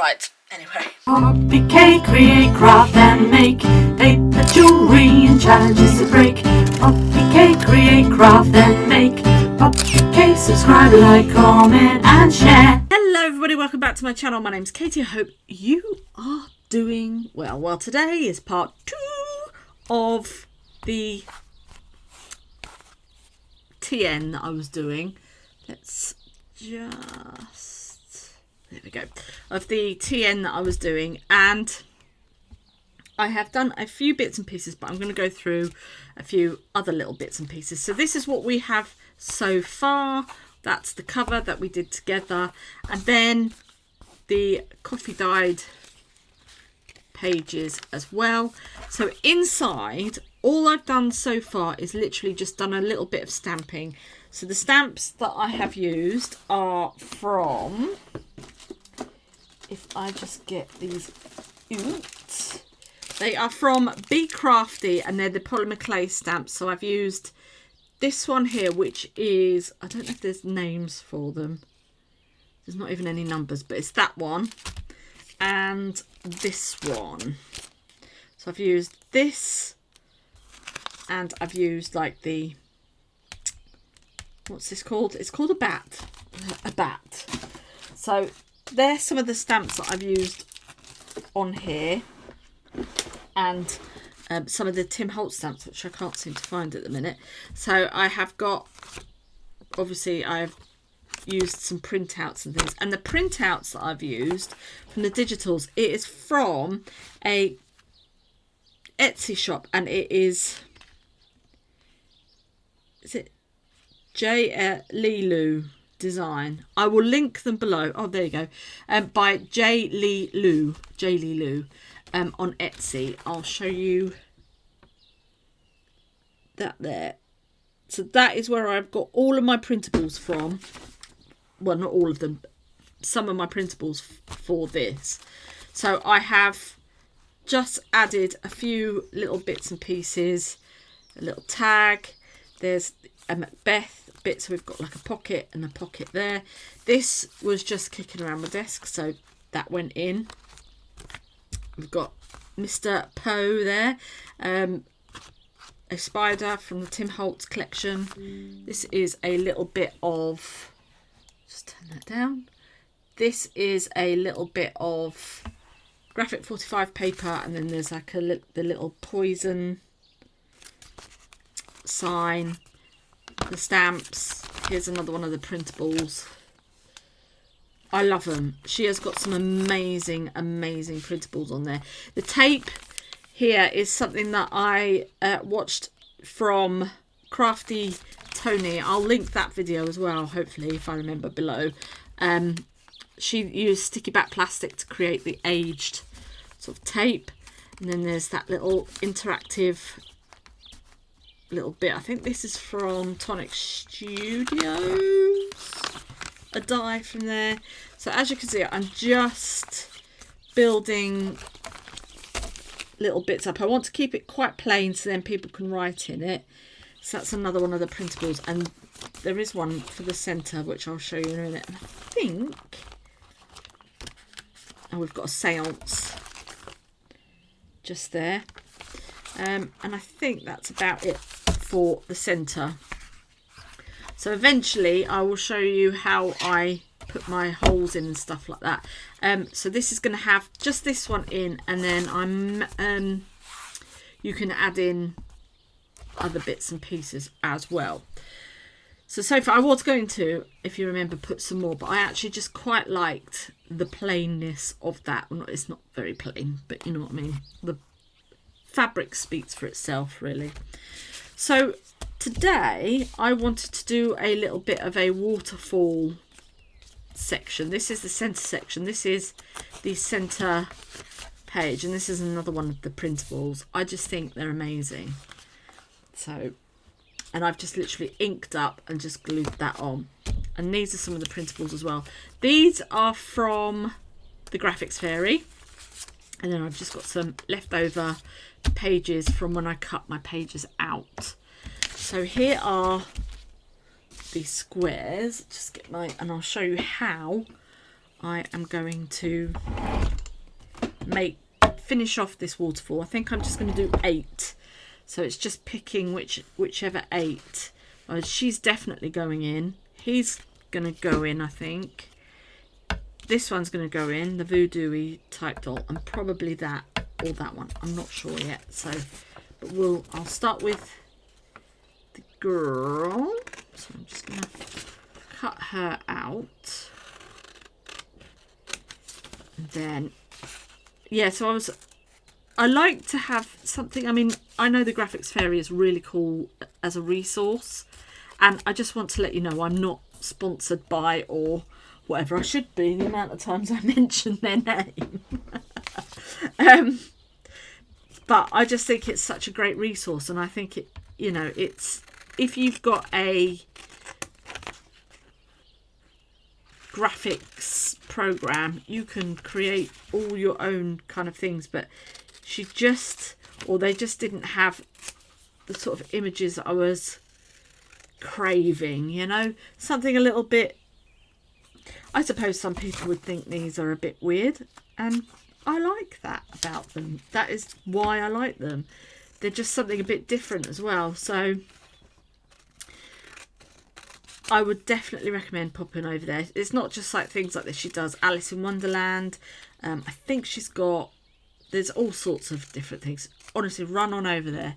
Right, anyway. PoppyK, create, craft and make paper jewelry and challenges to break. PoppyK, create, craft and make. PoppyK, subscribe, like, comment and share. Hello everybody, welcome back to my channel. My name's Katie. I hope you are doing well. Well, today is part 2 of the TN that I was doing. Let's just, there we go, of the TN that I was doing, and I have done a few bits and pieces, but I'm going to go through a few other little bits and pieces. So this is what we have so far. That's the cover that we did together, and then the coffee dyed pages as well. So inside, all I've done so far is literally just done a little bit of stamping. So the stamps that I have used are from, if I just get these out, they are from Be Crafty, and they're the polymer clay stamps. So I've used this one here, which is, I don't know if there's names for them. There's not even any numbers, but it's that one. And this one. So I've used this, and I've used like the, what's this called? It's called a bat. A bat. So there's some of the stamps that I've used on here. And some of the Tim Holtz stamps, which I can't seem to find at the minute. So I have got, obviously I've used some printouts and things, and the printouts that I've used from the digitals, it is from a Etsy shop, and it is it J. Lilu design. I will link them below. Oh, there you go. By J. Lilu on Etsy. I'll show you that there. So that is where I've got all of my printables from. Well, not all of them, but some of my printables for this. So I have just added a few little bits and pieces, a little tag. There's a Macbeth bit, so we've got like a pocket and a pocket there. This was just kicking around my desk, so that went in. We've got Mr. Poe there, a spider from the Tim Holtz collection. This is a little bit of, just turn that down. This is a little bit of graphic 45 paper, and then there's like the little poison sign, the stamps. Here's another one of the printables. I love them. She has got some amazing printables on there. The tape here is something that I watched from Crafty Tony. I'll link that video as well, hopefully, if I remember, below. She used sticky back plastic to create the aged sort of tape. And then there's that little interactive little bit. I think this is from Tonic Studios. A die from there. So as you can see, I'm just building little bits up. I want to keep it quite plain so then people can write in it. So that's another one of the printables, and there is one for the centre, which I'll show you in a minute. And I think, oh, we've got a seance just there, and I think that's about it for the centre. So eventually I will show you how I put my holes in and stuff like that. So this is going to have just this one in, and then you can add in other bits and pieces as well. So far I was going to, if you remember, put some more, but I actually just quite liked the plainness of that. Well, it's not very plain, but you know what I mean. The fabric speaks for itself, really. So today I wanted to do a little bit of a waterfall section. This is the centre section. This is the centre page, and this is another one of the printables. I just think they're amazing. So, and I've just literally inked up and just glued that on. And these are some of the printables as well. These are from the Graphics Fairy. And then I've just got some leftover pages from when I cut my pages out. So here are the squares. Just get my, and I'll show you how I am going to finish off this waterfall. I think I'm just going to do 8. So it's just picking whichever 8. She's definitely going in. He's going to go in, I think. This one's going to go in, the voodoo-y type doll, and probably that or that one. I'm not sure yet. So, but I'll start with the girl. So I'm just going to cut her out. And then, yeah, so I like to have something. I mean, I know the Graphics Fairy is really cool as a resource, and I just want to let you know I'm not sponsored by or whatever. I should be, the amount of times I mention their name. But I just think it's such a great resource, and I think it's if you've got a graphics program, you can create all your own kind of things, but they just didn't have the sort of images I was craving, something a little bit. I suppose some people would think these are a bit weird, and I like that about them. That is why I like them. They're just something a bit different as well. So I would definitely recommend popping over there. It's not just like things like this. She does Alice in Wonderland. I think there's all sorts of different things. Honestly, run on over there.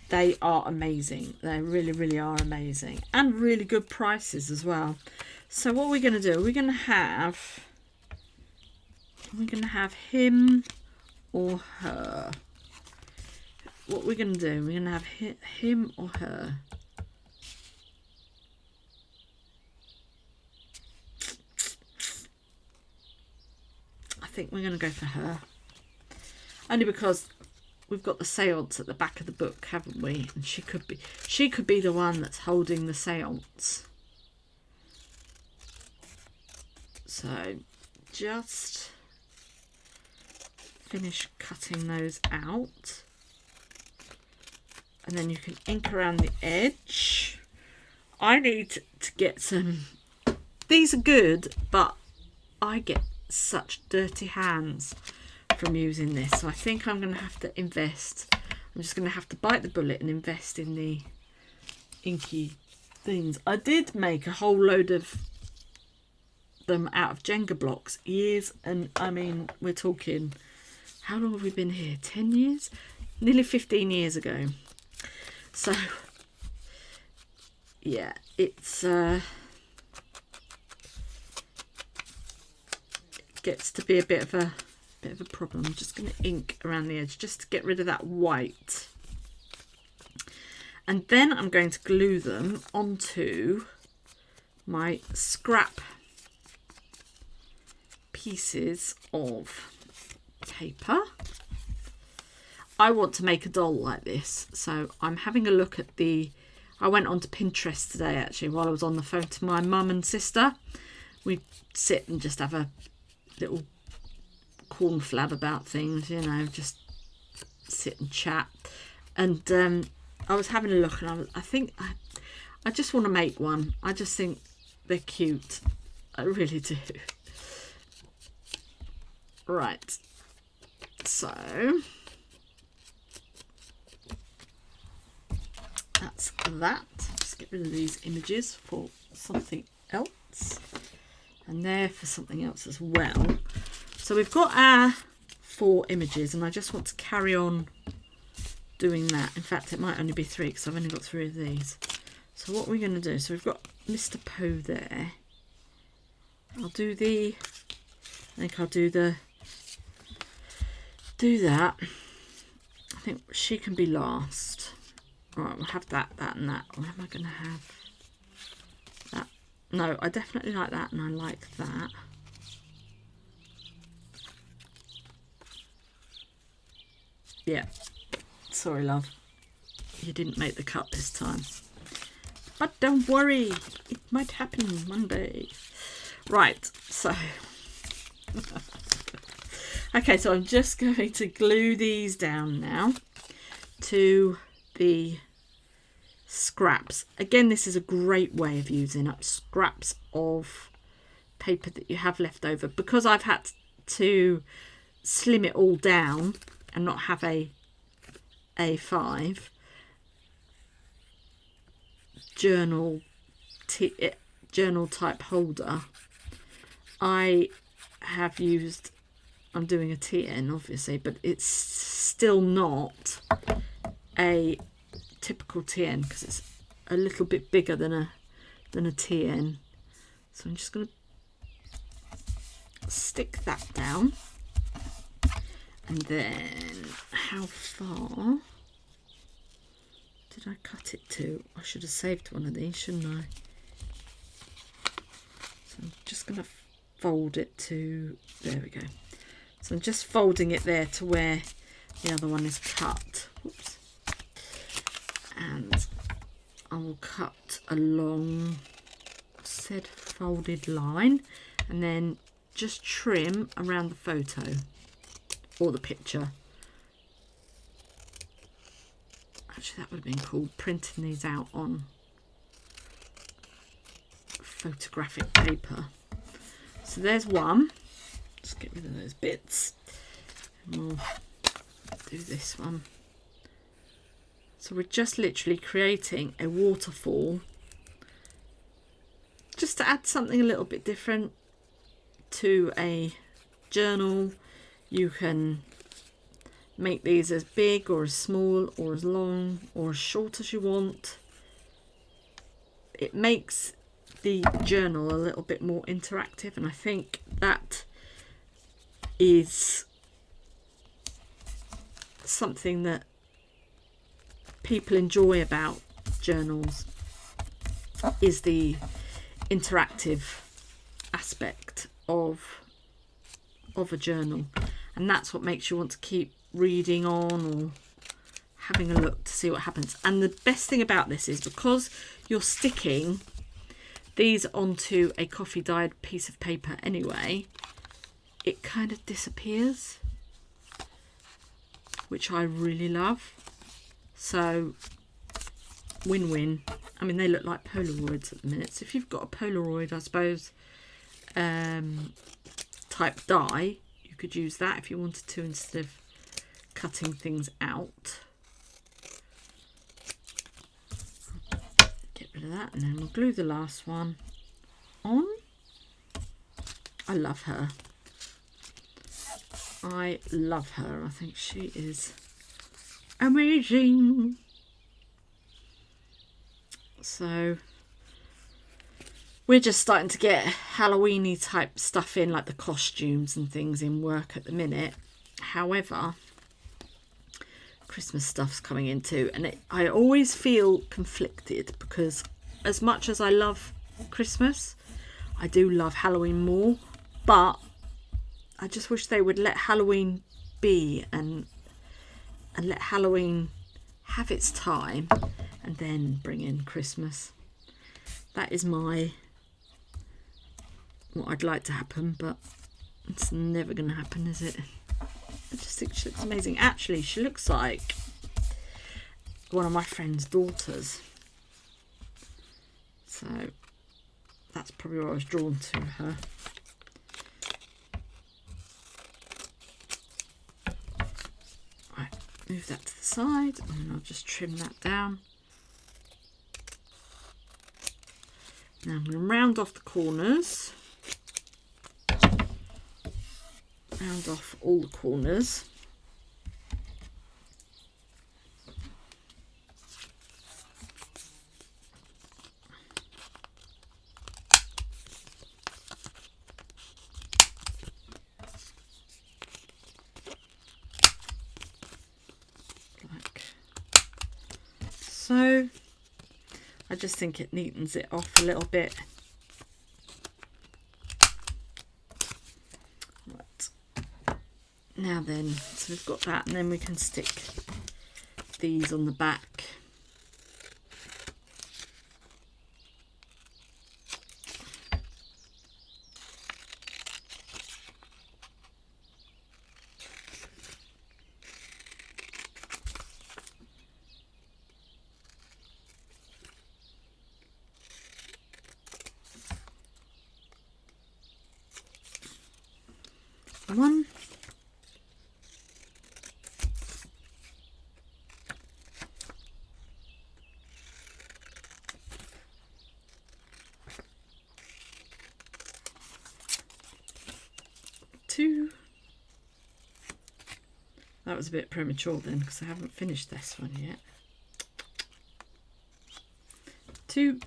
They are amazing. They really, really are amazing. And really good prices as well. So what we're going to do, we're going to have him or her. What we're going to do, we're going to have him or her. I think we're going to go for her. Only because we've got the seance at the back of the book, haven't we? And she could be the one that's holding the seance. So just finish cutting those out, and then you can ink around the edge. I need to get some. These are good, but I get such dirty hands from using this, so I think I'm going to have to invest. I'm just going to have to bite the bullet and invest in the inky things. I did make a whole load of them out of Jenga blocks years, and I mean, we're talking, how long have we been here? 10 years? Nearly 15 years ago. So yeah, it's it gets to be a bit of a problem. I'm just going to ink around the edge just to get rid of that white, and then I'm going to glue them onto my scrap pieces of paper. I want to make a doll like this, so I'm having a look at I went onto Pinterest today actually while I was on the phone to my mum and sister. We sit and just have a little cornflab about things, just sit and chat, and I was having a look, and I think I just want to make one. I just think they're cute. I really do. Right, so that's that. Just get rid of these images for something else, and there for something else as well. So we've got our 4 images, and I just want to carry on doing that. In fact, it might only be 3 because I've only got 3 of these. So what we're going to do, so we've got Mr. Poe there. I think I'll do that. I think she can be last. Right, we'll have that, and that. Or am I going to have that? No, I definitely like that, and I like that. Yeah, sorry love, you didn't make the cut this time, but don't worry, it might happen one day. Right, so okay, so I'm just going to glue these down now to the scraps. Again, this is a great way of using up scraps of paper that you have left over, because I've had to slim it all down and not have a A5 journal type holder, I have used, I'm doing a TN obviously, but it's still not a typical TN because it's a little bit bigger than a TN. So I'm just going to stick that down, and then how far did I cut it to? I should have saved one of these, shouldn't I? So I'm just going to fold it to, there we go. So I'm just folding it there to where the other one is cut. Oops. And I will cut along said folded line and then just trim around the photo or the picture. Actually, that would have been cool, printing these out on photographic paper. So there's one. Let's get rid of those bits. And we'll do this one. So we're just literally creating a waterfall just to add something a little bit different to a journal. You can make these as big or as small or as long or as short as you want. It makes the journal a little bit more interactive, and I think that is something that people enjoy about journals, is the interactive aspect of a journal, and that's what makes you want to keep reading on or having a look to see what happens. And the best thing about this is because you're sticking these onto a coffee dyed piece of paper anyway, it kind of disappears, which I really love. So win-win. I mean, they look like Polaroids at the minute, so if you've got a Polaroid, I suppose, type die, you could use that if you wanted to, instead of cutting things out. Get rid of that, and then we'll glue the last one on. I love her. I love her. I think she is amazing. So we're just starting to get Halloweeny type stuff in, like the costumes and things in work at the minute. However, Christmas stuff's coming in too, and I always feel conflicted, because as much as I love Christmas, I do love Halloween more, but I just wish they would let Halloween be and let Halloween have its time and then bring in Christmas. That is what I'd like to happen, but it's never going to happen, is it? I just think she looks amazing. Actually, she looks like one of my friend's daughters. So that's probably why I was drawn to her. Right, move that to the side, and I'll just trim that down. Now I'm going to round off the corners. Round off all the corners. Like so. I just think it neatens it off a little bit. Right. Now then, so we've got that, and then we can stick these on the back. One, 2. That was a bit premature then because I haven't finished this one yet. 2.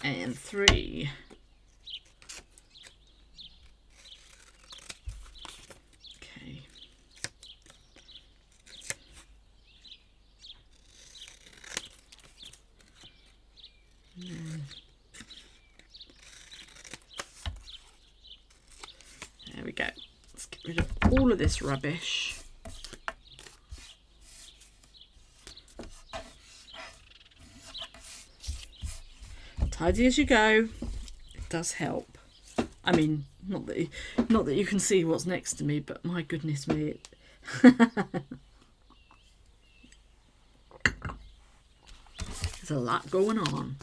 And 3. Okay. And then there we go. Let's get rid of all of this rubbish. Tidy as you go. It does help. I mean, not that you can see what's next to me, but my goodness me. There's a lot going on.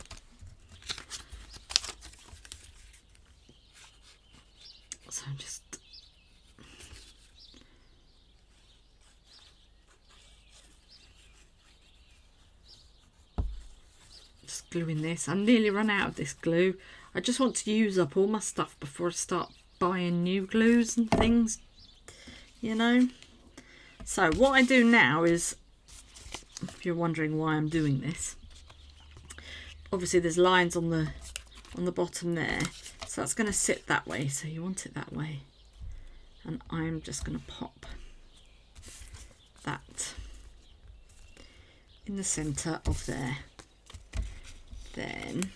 So I'm just gluing this. I'm nearly run out of this glue. I just want to use up all my stuff before I start buying new glues and things, you know. So what I do now is, if you're wondering why I'm doing this, obviously there's lines on the bottom there, so that's going to sit that way, so you want it that way, and I'm just going to pop that in the center of there. Then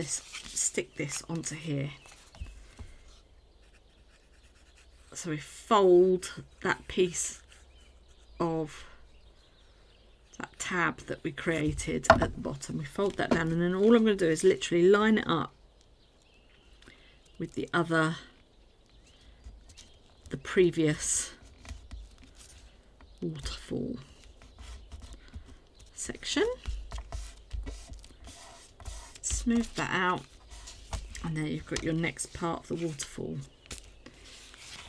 stick this onto here. So we fold that piece of that tab that we created at the bottom. We fold that down, and then all I'm going to do is literally line it up with the previous waterfall section. Smooth that out, and there you've got your next part of the waterfall.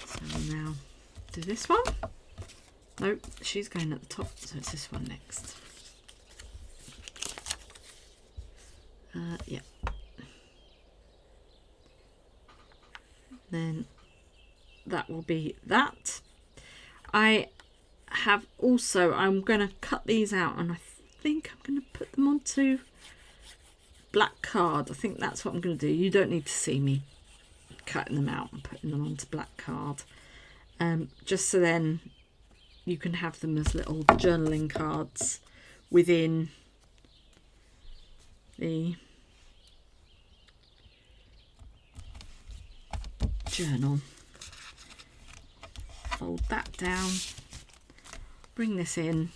So we'll now do this one. Nope, she's going at the top, so it's this one next. Yeah. Then that will be that. I have also, I'm going to cut these out, and I think I'm going to put them onto black card. I think that's what I'm going to do. You don't need to see me cutting them out and putting them onto black card, just so then you can have them as little journaling cards within the journal. Fold that down, bring this in,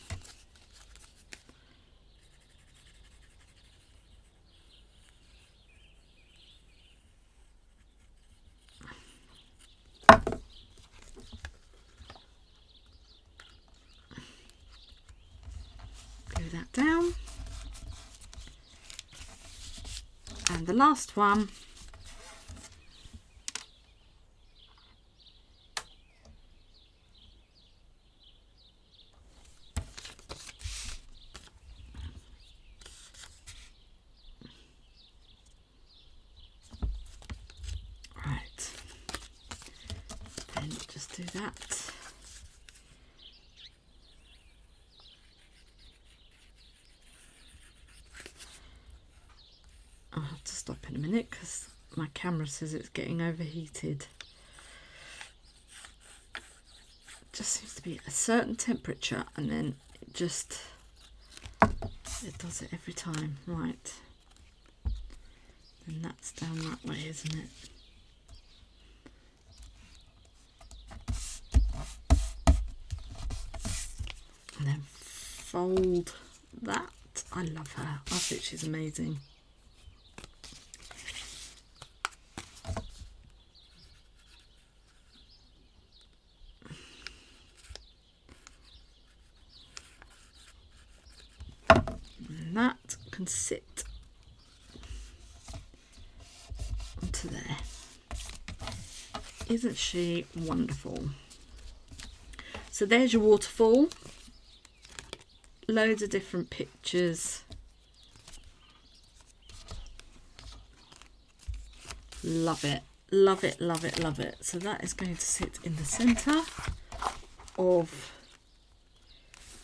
glue that down, and the last one do that. I'll have to stop in a minute because my camera says it's getting overheated. It just seems to be at a certain temperature, and then it does it every time. Right, and that's down that way, isn't it? And then fold that. I love her. I think she's amazing. And that can sit onto there. Isn't she wonderful? So there's your waterfall. Loads of different pictures Love it. Love it, love it, love it. So that is going to sit in the centre of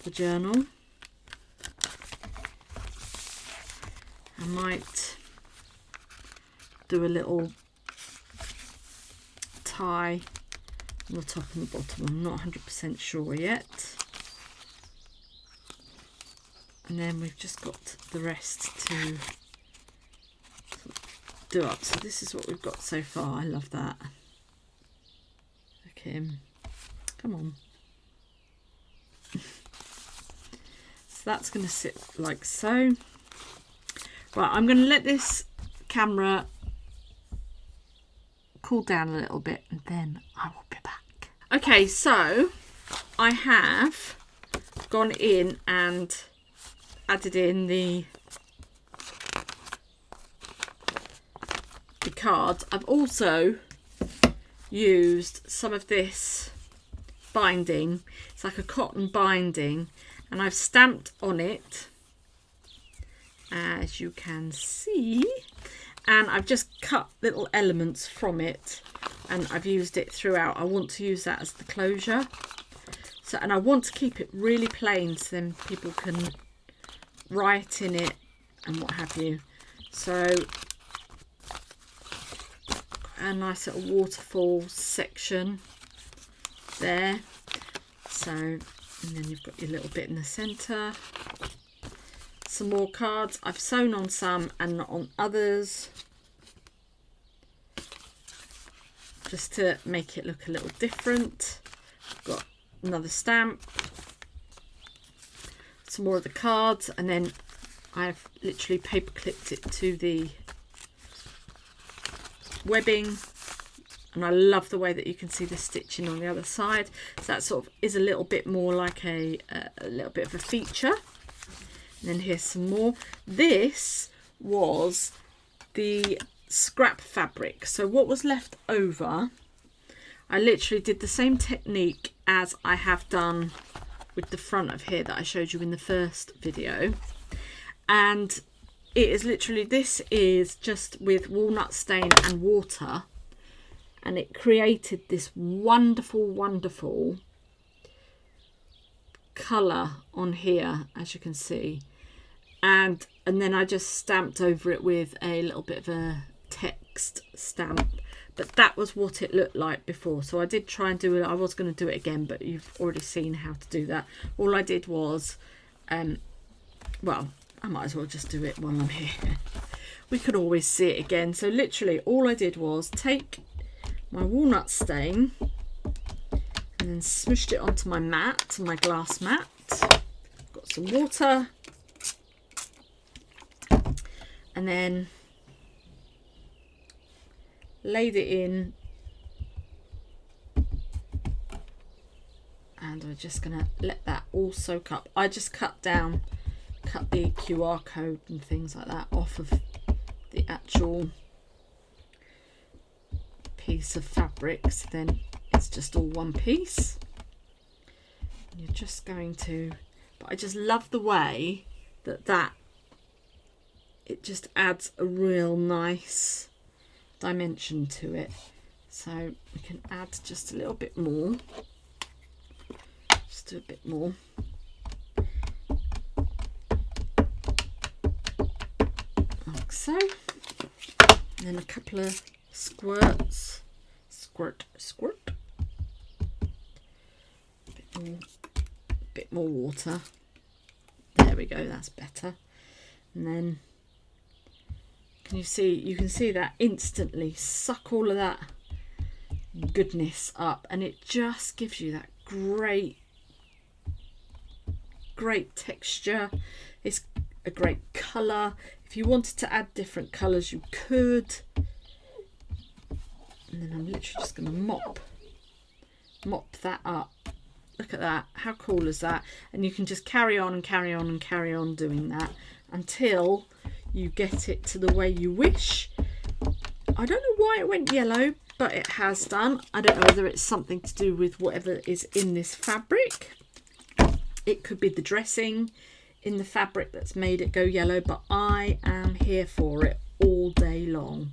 the journal. I might do a little tie on the top and the bottom. I'm not 100% sure yet. And then we've just got the rest to do up. So this is what we've got so far. I love that. Okay, come on. So that's going to sit like so. Right, I'm going to let this camera cool down a little bit and then I will be back. Okay, so I have gone in and added in the cards. I've also used some of this binding. It's like a cotton binding, and I've stamped on it, as you can see, and I've just cut little elements from it and I've used it throughout. I want to use that as the closure. So, and I want to keep it really plain so then people can write in it and what have you. So a nice little waterfall section there. So, and then you've got your little bit in the centre. Some more cards. I've sewn on some and not on others, just to make it look a little different. I've got another stamp, some more of the cards, and then I've literally paper clipped it to the webbing, and I love the way that you can see the stitching on the other side. So that sort of is a little bit more like a little bit of a feature. And then here's some more. This was the scrap fabric. So what was left over, I literally did the same technique as I have done with the front of here that I showed you in the first video. And it is literally, this is just with walnut stain and water. And it created this wonderful, wonderful colour on here, as you can see. And then I just stamped over it with a little bit of a text stamp. But that was what it looked like before. So I did try and do it. I was going to do it again, but you've already seen how to do that. All I did was, well, I might as well just do it while I'm here. We could always see it again. So literally all I did was take my walnut stain and then smushed it onto my mat, my glass mat. Got some water. And then laid it in, and we're just gonna let that all soak up. I just cut the QR code and things like that off of the actual piece of fabric, so then it's just all one piece. And you're just going to, but I just love the way that it just adds a real nice dimension to it. So we can add just a little bit more, just do a bit more. Like so. And then a couple of squirts, squirt, squirt. A bit more water. There we go, that's better. And then you can see that instantly suck all of that goodness up, and it just gives you that great texture. It's a great colour. If you wanted to add different colours, you could. And then I'm literally just going to mop that up. Look at that, how cool is that? And you can just carry on and carry on and carry on doing that until you get it to the way you wish. I don't know why it went yellow, but it has done. I don't know whether it's something to do with whatever is in this fabric. It could be the dressing in the fabric that's made it go yellow, but I am here for it all day long.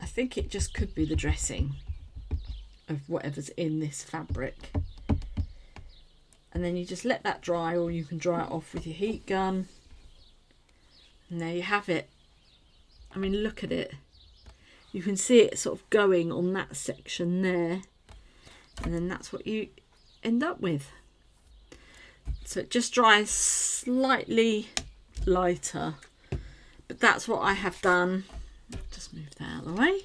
I think it just could be the dressing of whatever's in this fabric. And then you just let that dry, or you can dry it off with your heat gun. And there you have it. I mean, look at it. You can see it sort of going on that section there. And then that's what you end up with. So it just dries slightly lighter. But that's what I have done. Just move that out of the way.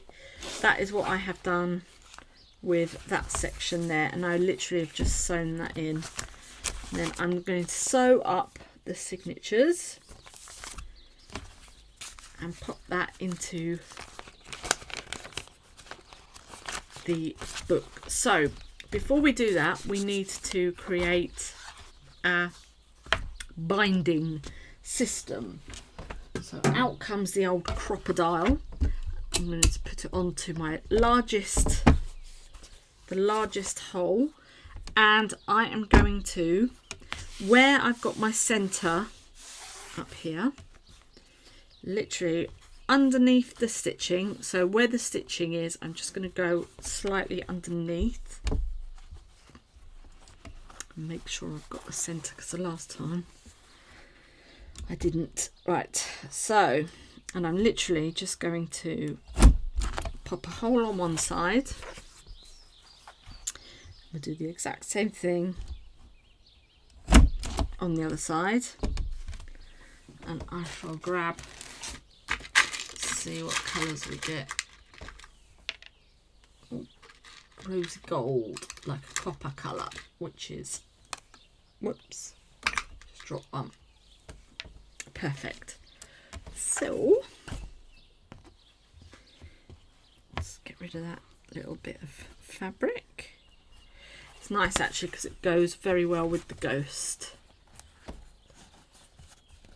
That is what I have done with that section there. And I literally have just sewn that in. And then I'm going to sew up the signatures and pop that into the book. So before we do that, we need to create a binding system. So out comes the old crocodile. I'm going to put it onto my the largest hole, and I am going to, where I've got my centre up here, literally underneath the stitching, so where the stitching is, I'm just going to go slightly underneath and make sure I've got the centre, because the last time I didn't. Right, so, and I'm literally just going to pop a hole on one side. We'll do the exact same thing on the other side, and I shall grab, see what colours we get. Ooh, rose gold, like a copper colour, which is, whoops, just drop one. Perfect. So let's get rid of that little bit of fabric. It's nice actually because it goes very well with the ghost.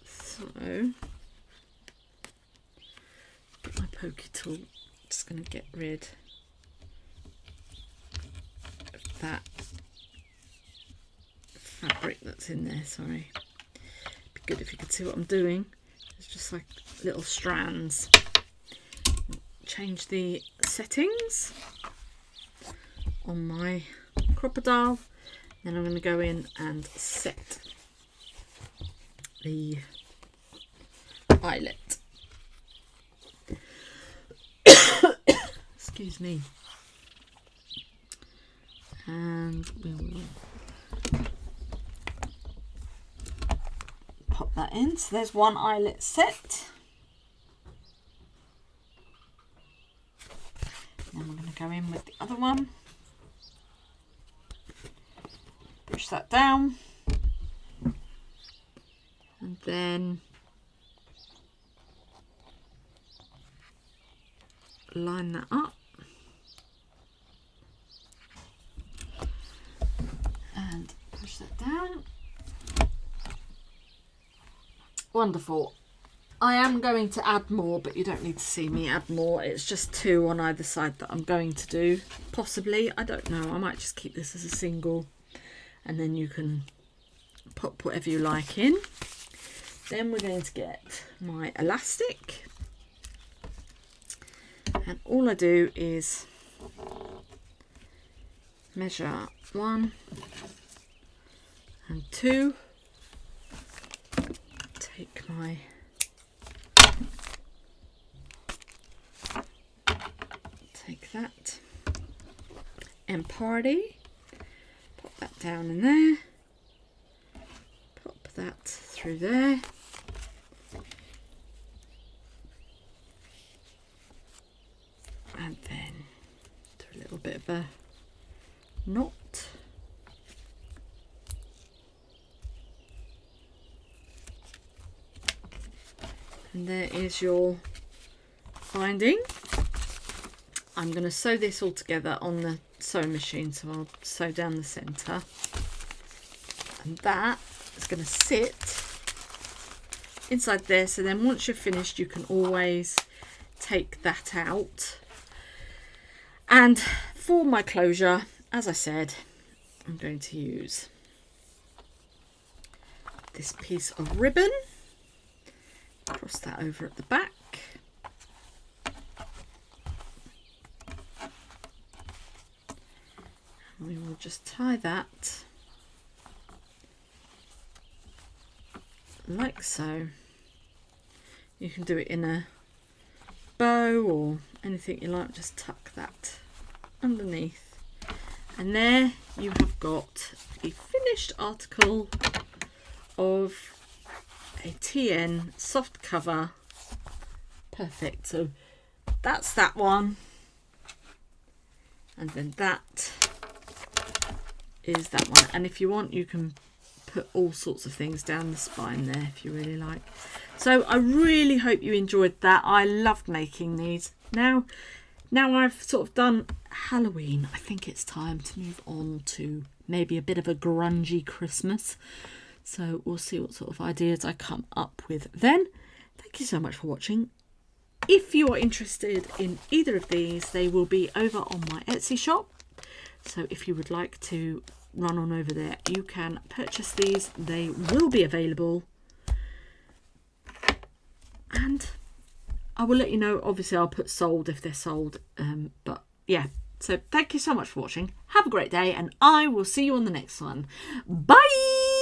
So my pokey tool, just going to get rid of that fabric that's in there. Sorry, be good if you could see what I'm doing. It's just like little strands. Change the settings on my crocodile. Then I'm going to go in and set the eyelet. Excuse me. And we will pop that in. So there's one eyelet set. Then we're going to go in with the other one. Push that down. And then line that up. And push that down. Wonderful. I am going to add more, but you don't need to see me add more. It's just 2 on either side that I'm going to do. Possibly, I don't know. I might just keep this as a single, and then you can pop whatever you like in. Then we're going to get my elastic, and all I do is measure 1 and 2. Take my that and party, pop that down in there, pop that through there, and then do a little bit of a knot. And there is your binding. I'm going to sew this all together on the sewing machine, so I'll sew down the centre, and that is going to sit inside there. So then once you're finished, you can always take that out. And for my closure, as I said, I'm going to use this piece of ribbon, cross that over at the back, just tie that like so. You can do it in a bow or anything you like, just tuck that underneath, and there you have got a finished article of a TN soft cover. Perfect. So that's that one, and then that is that one, and if you want you can put all sorts of things down the spine there if you really like. So I really hope you enjoyed that. I loved making these. Now I've sort of done Halloween, I think it's time to move on to maybe a bit of a grungy Christmas. So we'll see what sort of ideas I come up with then. Thank you so much for watching. If you are interested in either of these, they will be over on my Etsy shop. So if you would like to run on over there, you can purchase these. They will be available. And I will let you know. Obviously, I'll put sold if they're sold. But yeah, so thank you so much for watching. Have a great day, and I will see you on the next one. Bye!